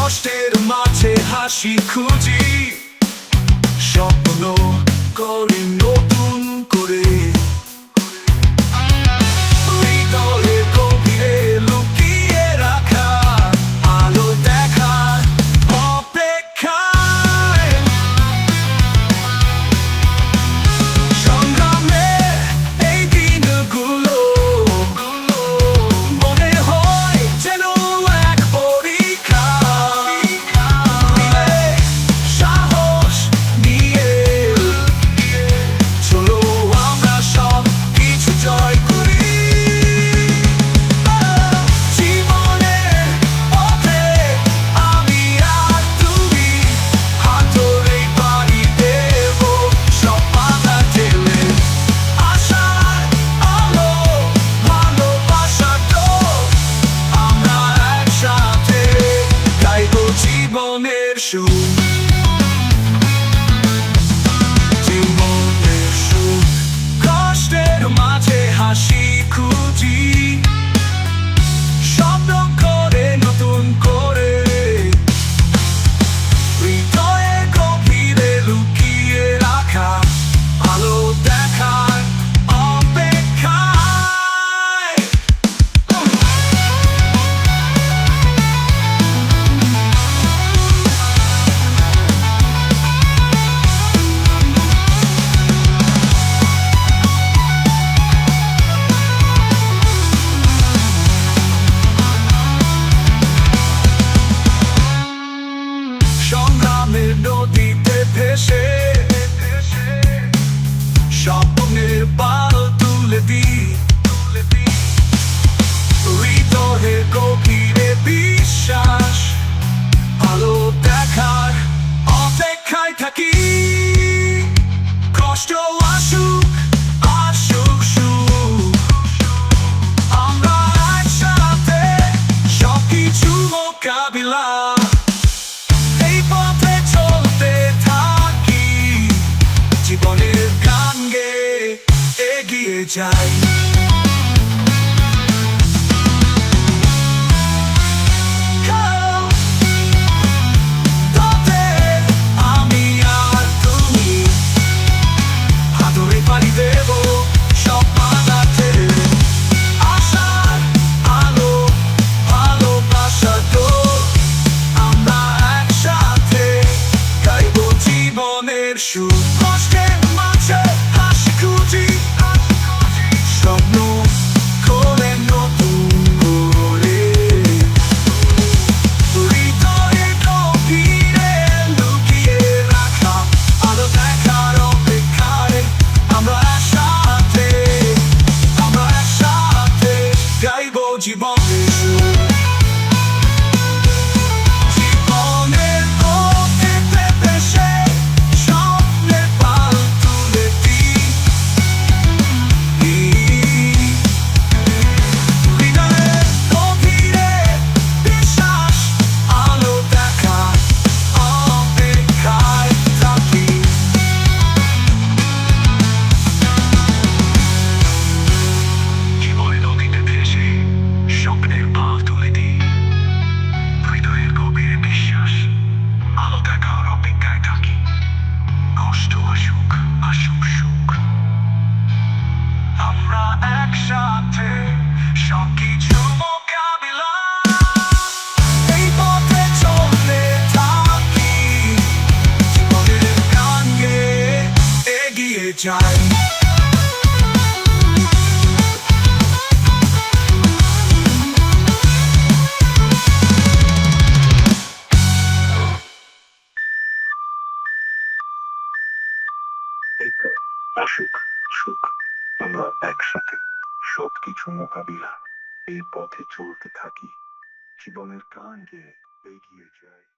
কষ্টের মাঝে হাসি খুঁজি, স্বপ্ন করি নতুন করে। হৃদয়ের গভীরে লুকিয়ে রাখা আলো দেখার অপেক্ষায়। সংগ্রামের এই দিনগুলো মনে হয় যেন এক পরীক্ষা। সাহস নিয়ে চলো আমরা সব কিছু জয় করি। জীবনের পথে আমি আর তুমি হাত ধরে পাড়ি দেব সব বাধা ঠেলে। আশার আলো ভালোবাসার ঢেউ আমরা একসাথে গাইবো জীবনের সুর। জীবনের সুর, কষ্টের মাঝে হাসি খুঁজি, স্বপ্ন করে নতুন করে। হৃদয়ে গভীরে লুকিয়ে রাখা আলো দেখার অপেক্ষায়। সংগ্রামের নদীতে ভেসে স্বপ্নের পাল তুলে দিই। হৃদয়ের গভীরে বিশ্বাস আলো দেখার অপেক্ষায় থাকি। কষ্ট আসুক আসুক সুখ, আমরা একসাথে সবকিছু মোকাবিলা। এই পথে চলতে থাকি, জীবনের গান গেয়ে এগিয়ে যাই। পথে আমি আর তুমি হাত ধরে পাড়ি দেব সব বাধা ঠেলে। আশার আলো ভালোবাসার ঢেউ আমরা একসাথে গাইবো জীবনের সুর। কষ্টের মাঝে হাসি খুঁজি, স্বপ্ন করে নতুন করে। হৃদয়ে গভীরে লুকিয়ে রাখা আলো দেখার অপেক্ষায় আমরা একসাথে গাইবো জীবনের সুর। জীবনের পথেতে ভেসে স্বপ্নের পাল তুলে দিই। হৃদয়ের গভীরে বিশ্বাস আলো দেখার অপেক্ষায় থাকি। জীবনের নদীতে ভেসে স্বপ্নের পাল তুলে দিই। হৃদয়ের গভীরে বিশ্বাস আলো দেখার অপেক্ষায় থাকি। কষ্ট আসুক আসুক সুখ, আমরা একসাথে সবকিছু মোকাবিলা। এই পথে চলতে থাকি, জীবনের গান গেয়ে এগিয়ে যাই। আসুক সুখ, আমরা একসাথে সবকিছু মোকাবিলা। এই পথে চলতে থাকি, জীবনের গান গেয়ে এগিয়ে যাই।